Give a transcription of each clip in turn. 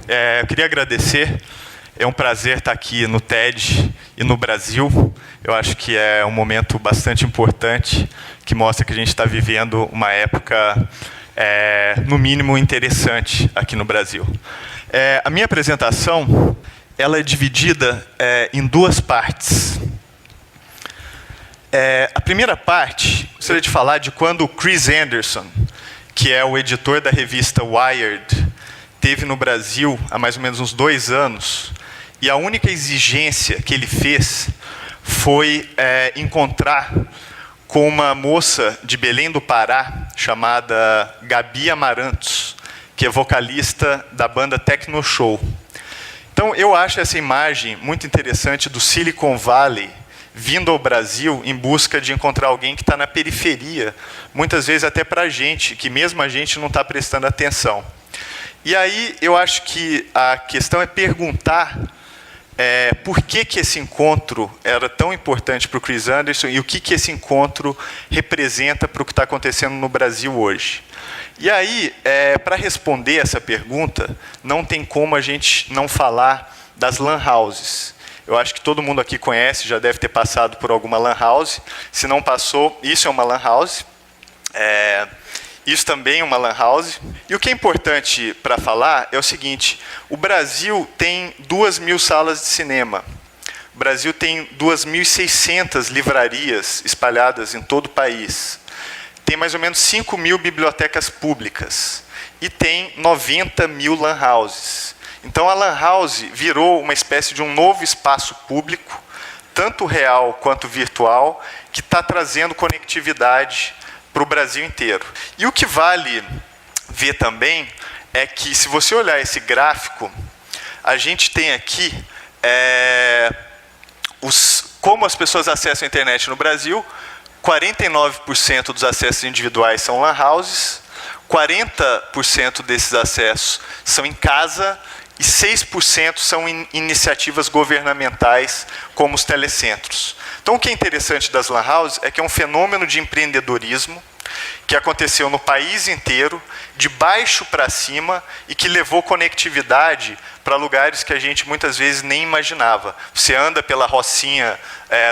Eu queria agradecer. É um prazer estar aqui no TED e no Brasil. Eu acho que é um momento bastante importante, que mostra que a gente está vivendo uma época, no mínimo, interessante aqui no Brasil. A minha apresentação ela é dividida em duas partes. A primeira parte, eu gostaria de falar de quando o Chris Anderson, que é o editor da revista Wired, esteve no Brasil há mais ou menos uns 2 anos, e a única exigência que ele fez foi encontrar com uma moça de Belém do Pará, chamada Gabi Amarantos, que é vocalista da banda Techno Show. Então, eu acho essa imagem muito interessante do Silicon Valley vindo ao Brasil em busca de encontrar alguém que está na periferia, muitas vezes até para a gente, que mesmo a gente não está prestando atenção. E aí, eu acho que a questão é perguntar por que esse encontro era tão importante para o Chris Anderson e o que esse encontro representa para o que está acontecendo no Brasil hoje. E aí, para responder essa pergunta, não tem como a gente não falar das lan houses. Eu acho que todo mundo aqui conhece, já deve ter passado por alguma lan house. Se não passou, isso é uma lan house. Isso também é uma lan house. E o que é importante para falar é o seguinte: o Brasil tem 2.000 salas de cinema. O Brasil tem 2.600 livrarias espalhadas em todo o país. Tem mais ou menos 5.000 bibliotecas públicas. E tem 90.000 lan houses. Então, a lan house virou uma espécie de um novo espaço público, tanto real quanto virtual, que está trazendo conectividade para o Brasil inteiro. E o que vale ver também é que, se você olhar esse gráfico, a gente tem aqui como as pessoas acessam a internet no Brasil. 49% dos acessos individuais são lan houses, 40% desses acessos são em casa e 6% são em iniciativas governamentais, como os telecentros. Então, o que é interessante das lan houses é que é um fenômeno de empreendedorismo que aconteceu no país inteiro, de baixo para cima, e que levou conectividade para lugares que a gente muitas vezes nem imaginava. Você anda pela Rocinha,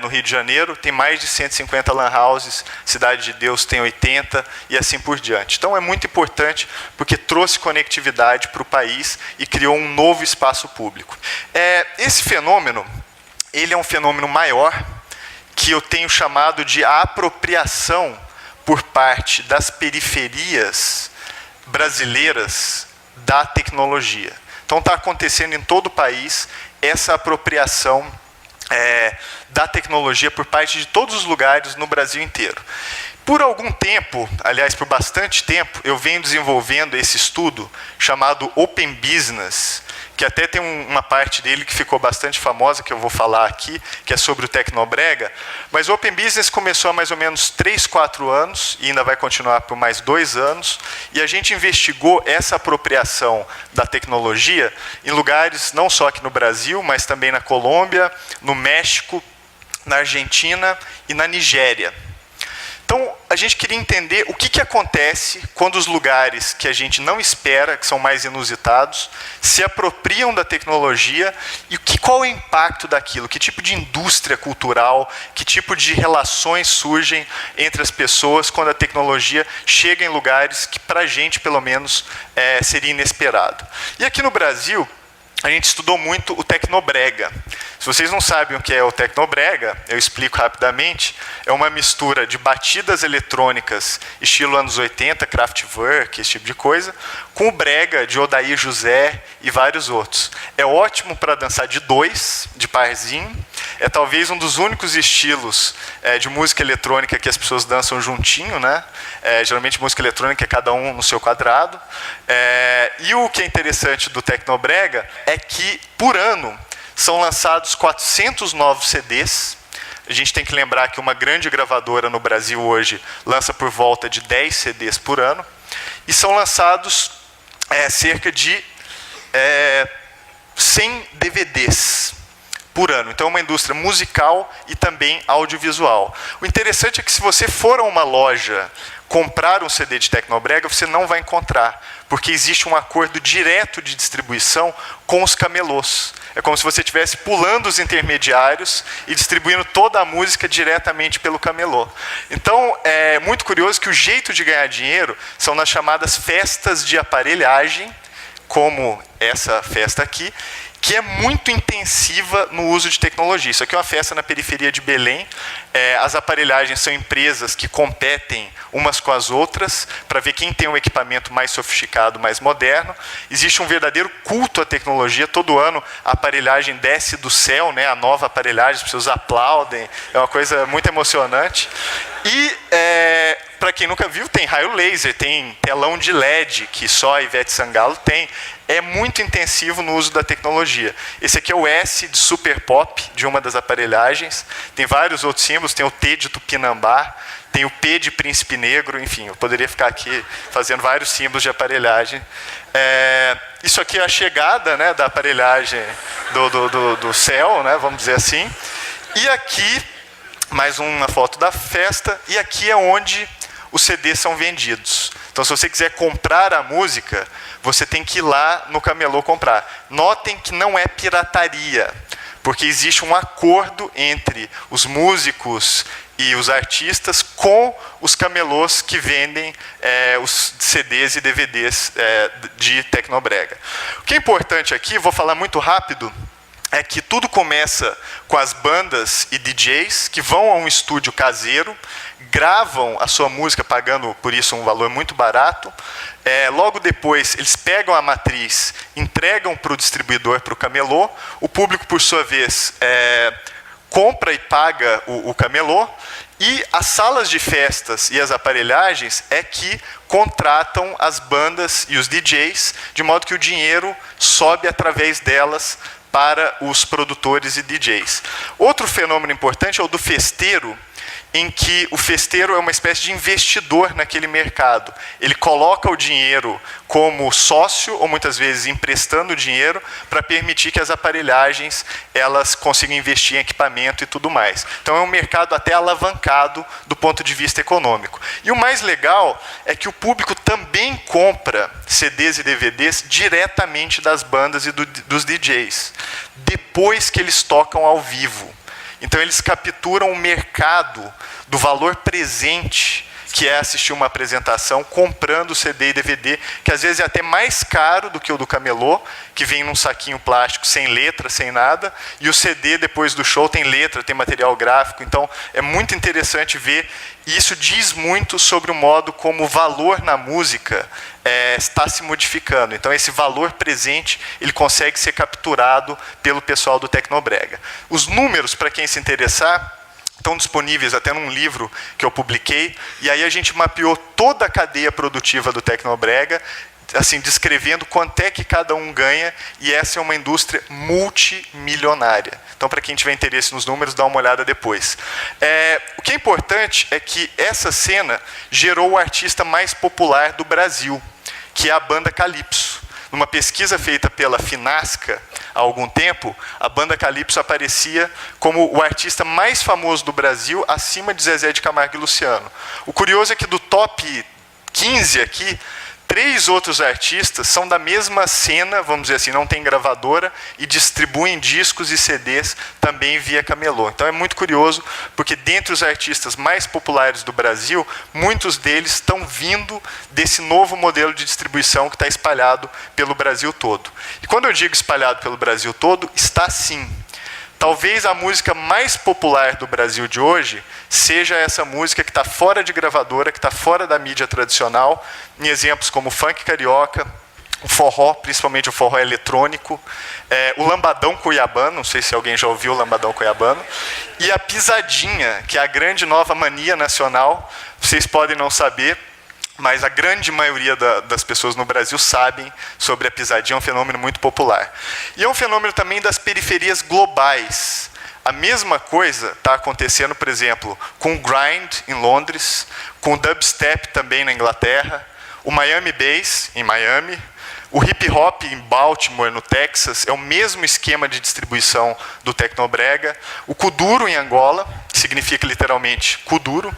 no Rio de Janeiro, tem mais de 150 lan houses, Cidade de Deus tem 80, e assim por diante. Então, é muito importante, porque trouxe conectividade para o país e criou um novo espaço público. Esse fenômeno, ele é um fenômeno maior, que eu tenho chamado de a apropriação por parte das periferias brasileiras da tecnologia. Então, está acontecendo em todo o país essa apropriação da tecnologia por parte de todos os lugares no Brasil inteiro. Por algum tempo, aliás, por bastante tempo, eu venho desenvolvendo esse estudo chamado Open Business, que até tem uma parte dele que ficou bastante famosa, que eu vou falar aqui, que é sobre o Tecnobrega. Mas o Open Business começou há mais ou menos 3, 4 anos, e ainda vai continuar por mais 2 anos, e a gente investigou essa apropriação da tecnologia em lugares, não só aqui no Brasil, mas também na Colômbia, no México, na Argentina e na Nigéria. Então, a gente queria entender o que acontece quando os lugares que a gente não espera, que são mais inusitados, se apropriam da tecnologia e qual é o impacto daquilo, que tipo de indústria cultural, que tipo de relações surgem entre as pessoas quando a tecnologia chega em lugares que, para a gente, pelo menos, seria inesperado. E aqui no Brasil, a gente estudou muito o Tecnobrega. Se vocês não sabem o que é o Tecnobrega, eu explico rapidamente. É uma mistura de batidas eletrônicas, estilo anos 80, Kraftwerk, esse tipo de coisa, com o brega de Odair José e vários outros. É ótimo para dançar de 2, de parzinho. É talvez um dos únicos estilos de música eletrônica que as pessoas dançam juntinho, né? Geralmente música eletrônica é cada um no seu quadrado. E o que é interessante do Tecnobrega é que, por ano, são lançados 400 novos CDs. A gente tem que lembrar que uma grande gravadora no Brasil hoje lança por volta de 10 CDs por ano. E são lançados cerca de 100 DVDs por ano. Então, é uma indústria musical e também audiovisual. O interessante é que, se você for a uma loja comprar um CD de Tecnobrega, você não vai encontrar, porque existe um acordo direto de distribuição com os camelôs. É como se você estivesse pulando os intermediários e distribuindo toda a música diretamente pelo camelô. Então, é muito curioso que o jeito de ganhar dinheiro são nas chamadas festas de aparelhagem, como essa festa aqui, que é muito intensiva no uso de tecnologia. Isso aqui é uma festa na periferia de Belém. As aparelhagens são empresas que competem umas com as outras para ver quem tem um equipamento mais sofisticado, mais moderno. Existe um verdadeiro culto à tecnologia. Todo ano a aparelhagem desce do céu, né? A nova aparelhagem, as pessoas aplaudem. É uma coisa muito emocionante. E, para quem nunca viu, tem raio laser, tem telão de LED, que só a Ivete Sangalo tem. É muito intensivo no uso da tecnologia. Esse aqui é o S de Super Pop, de uma das aparelhagens. Tem vários outros símbolos, tem o T de Tupinambá, tem o P de Príncipe Negro, enfim, eu poderia ficar aqui fazendo vários símbolos de aparelhagem. Isso aqui é a chegada, né, da aparelhagem do céu, né, vamos dizer assim. E aqui, mais uma foto da festa, e aqui é onde os CDs são vendidos. Então, se você quiser comprar a música, você tem que ir lá no camelô comprar. Notem que não é pirataria, porque existe um acordo entre os músicos e os artistas com os camelôs que vendem os CDs e DVDs de Tecnobrega. O que é importante aqui, vou falar muito rápido, é que tudo começa com as bandas e DJs que vão a um estúdio caseiro, gravam a sua música pagando por isso um valor muito barato. Logo depois, eles pegam a matriz, entregam para o distribuidor, para o camelô. O público, por sua vez, compra e paga o camelô. E as salas de festas e as aparelhagens é que contratam as bandas e os DJs, de modo que o dinheiro sobe através delas para os produtores e DJs. Outro fenômeno importante é o do festeiro, em que o festeiro é uma espécie de investidor naquele mercado. Ele coloca o dinheiro como sócio, ou muitas vezes emprestando dinheiro, para permitir que as aparelhagens elas consigam investir em equipamento e tudo mais. Então é um mercado até alavancado do ponto de vista econômico. E o mais legal é que o público também compra CDs e DVDs diretamente das bandas e dos DJs, depois que eles tocam ao vivo. Então, eles capturam o mercado do valor presente, que é assistir uma apresentação, comprando CD e DVD, que às vezes é até mais caro do que o do camelô, que vem num saquinho plástico, sem letra, sem nada, e o CD, depois do show, tem letra, tem material gráfico. Então, é muito interessante ver, e isso diz muito sobre o modo como o valor na música está se modificando. Então, esse valor presente, ele consegue ser capturado pelo pessoal do Tecnobrega. Os números, para quem se interessar, estão disponíveis até num livro que eu publiquei, e aí a gente mapeou toda a cadeia produtiva do Tecnobrega, assim, descrevendo quanto é que cada um ganha, e essa é uma indústria multimilionária. Então, para quem tiver interesse nos números, dá uma olhada depois. O que é importante é que essa cena gerou o artista mais popular do Brasil, que é a banda Calypso. Numa pesquisa feita pela Finasca, há algum tempo, a banda Calypso aparecia como o artista mais famoso do Brasil, acima de Zezé de Camargo e Luciano. O curioso é que do top 15 aqui, 3 outros artistas são da mesma cena, vamos dizer assim, não tem gravadora, e distribuem discos e CDs também via camelô. Então é muito curioso, porque dentre os artistas mais populares do Brasil, muitos deles estão vindo desse novo modelo de distribuição que está espalhado pelo Brasil todo. E quando eu digo espalhado pelo Brasil todo, está sim. Talvez a música mais popular do Brasil de hoje seja essa música que está fora de gravadora, que está fora da mídia tradicional, em exemplos como o funk carioca, o forró, principalmente o forró eletrônico, o lambadão cuiabano, não sei se alguém já ouviu o lambadão cuiabano, e a pisadinha, que é a grande nova mania nacional. Vocês podem não saber, mas a grande maioria das pessoas no Brasil sabem sobre a pisadinha, é um fenômeno muito popular. E é um fenômeno também das periferias globais. A mesma coisa está acontecendo, por exemplo, com o grind em Londres, com o dubstep também na Inglaterra, o Miami Bass em Miami, o hip hop em Baltimore, no Texas, é o mesmo esquema de distribuição do Tecnobrega. O kuduro em Angola, que significa literalmente kuduro,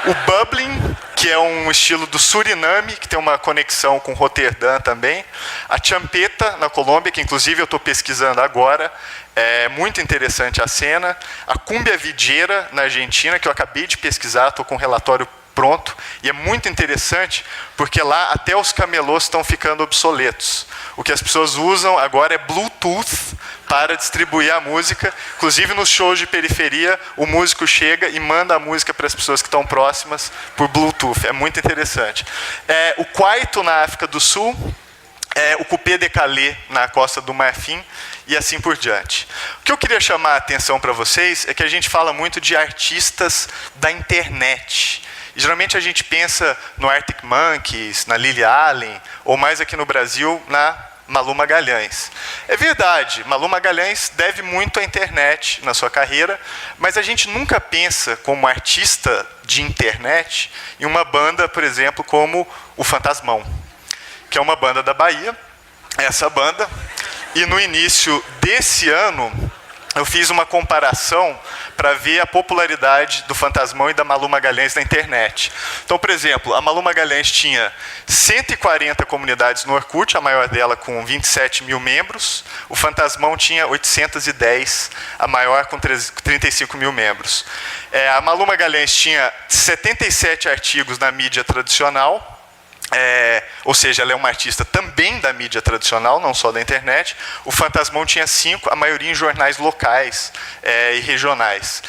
O bubbling, que é um estilo do Suriname, que tem uma conexão com Roterdã também. A champeta, na Colômbia, que inclusive eu estou pesquisando agora. É muito interessante a cena. A cumbia videira, na Argentina, que eu acabei de pesquisar, estou com um relatório pronto. E é muito interessante, porque lá até os camelôs estão ficando obsoletos. O que as pessoas usam agora é Bluetooth para distribuir a música. Inclusive, nos shows de periferia, o músico chega e manda a música para as pessoas que estão próximas por Bluetooth. É muito interessante. O kwaito, na África do Sul. O coupé décalé na Costa do Marfim e assim por diante. O que eu queria chamar a atenção para vocês é que a gente fala muito de artistas da internet. E, geralmente a gente pensa no Arctic Monkeys, na Lily Allen, ou mais aqui no Brasil, na Malu Magalhães. É verdade, Malu Magalhães deve muito à internet na sua carreira, mas a gente nunca pensa como artista de internet em uma banda, por exemplo, como o Fantasmão, que é uma banda da Bahia, essa banda, e no início desse ano eu fiz uma comparação para ver a popularidade do Fantasmão e da Malu Magalhães na internet. Então, por exemplo, a Malu Magalhães tinha 140 comunidades no Orkut, a maior dela com 27 mil membros. O Fantasmão tinha 810, a maior com 35 mil membros. A Malu Magalhães tinha 77 artigos na mídia tradicional, ou seja, ela é uma artista também da mídia tradicional, não só da internet. O Fantasmão tinha 5, a maioria em jornais locais e regionais.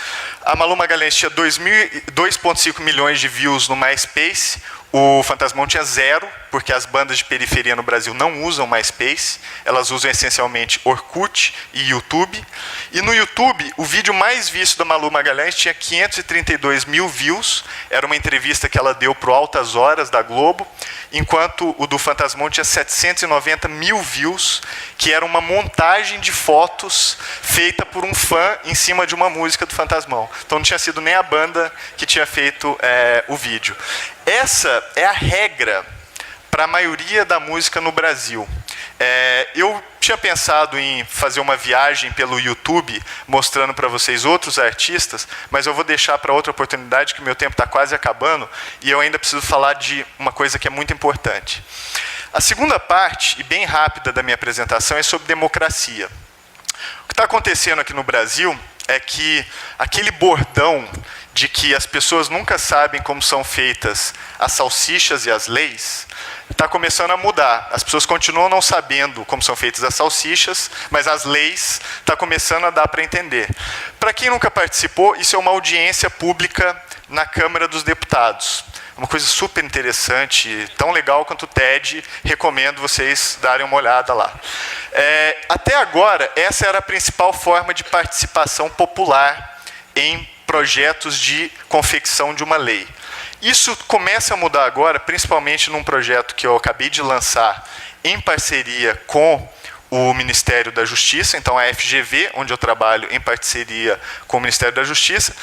A Malu Magalhães tinha 2,5 milhões de views no MySpace. O Fantasmão tinha 0, porque as bandas de periferia no Brasil não usam MySpace. Elas usam essencialmente Orkut e YouTube. E no YouTube, o vídeo mais visto da Malu Magalhães tinha 532 mil views. Era uma entrevista que ela deu para o Altas Horas, da Globo. Enquanto o do Fantasmão tinha 790 mil views, que era uma montagem de fotos feita por um fã em cima de uma música do Fantasmão. Então não tinha sido nem a banda que tinha feito o vídeo. Essa é a regra para a maioria da música no Brasil. Eu tinha pensado em fazer uma viagem pelo YouTube, mostrando para vocês outros artistas, mas eu vou deixar para outra oportunidade, que o meu tempo está quase acabando, e eu ainda preciso falar de uma coisa que é muito importante. A segunda parte, e bem rápida da minha apresentação, é sobre democracia. O que está acontecendo aqui no Brasil é que aquele bordão de que as pessoas nunca sabem como são feitas as salsichas e as leis, está começando a mudar. As pessoas continuam não sabendo como são feitas as salsichas, mas as leis está começando a dar para entender. Para quem nunca participou, isso é uma audiência pública na Câmara dos Deputados. Uma coisa super interessante, tão legal quanto o TED, recomendo vocês darem uma olhada lá. Até agora, essa era a principal forma de participação popular em projetos de confecção de uma lei. Isso começa a mudar agora, principalmente num projeto que eu acabei de lançar em parceria com o Ministério da Justiça, então a FGV, onde eu trabalho em parceria com o Ministério da Justiça.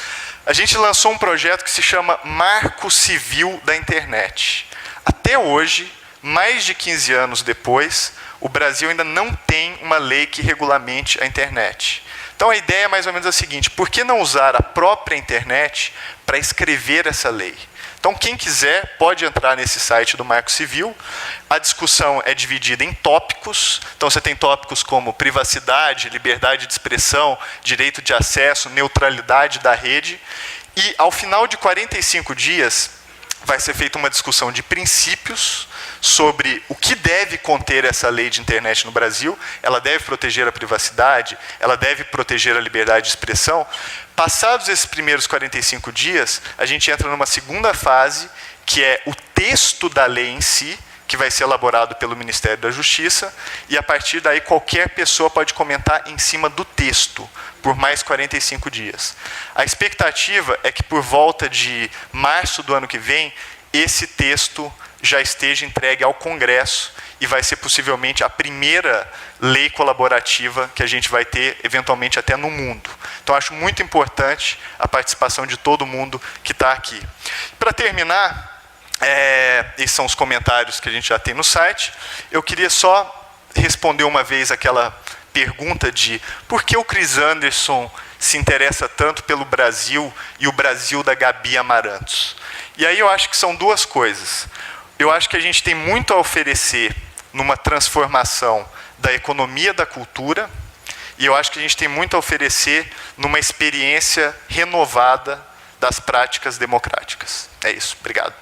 A gente lançou um projeto que se chama Marco Civil da Internet. Até hoje, mais de 15 anos depois, o Brasil ainda não tem uma lei que regulamente a internet. Então a ideia é mais ou menos a seguinte: por que não usar a própria internet para escrever essa lei? Então quem quiser pode entrar nesse site do Marco Civil. A discussão é dividida em tópicos. Então você tem tópicos como privacidade, liberdade de expressão, direito de acesso, neutralidade da rede. E ao final de 45 dias vai ser feita uma discussão de princípios sobre o que deve conter essa lei de internet no Brasil. Ela deve proteger a privacidade, ela deve proteger a liberdade de expressão. Passados esses primeiros 45 dias, a gente entra numa segunda fase, que é o texto da lei em si, que vai ser elaborado pelo Ministério da Justiça, e a partir daí qualquer pessoa pode comentar em cima do texto, por mais 45 dias. A expectativa é que por volta de março do ano que vem, esse texto já esteja entregue ao Congresso e vai ser possivelmente a primeira lei colaborativa que a gente vai ter, eventualmente, até no mundo. Então, acho muito importante a participação de todo mundo que está aqui. Para terminar, esses são os comentários que a gente já tem no site. Eu queria só responder uma vez aquela pergunta de por que o Chris Anderson se interessa tanto pelo Brasil e o Brasil da Gabi Amarantos. E aí eu acho que são duas coisas. Eu acho que a gente tem muito a oferecer numa transformação da economia da cultura, e eu acho que a gente tem muito a oferecer numa experiência renovada das práticas democráticas. É isso. Obrigado.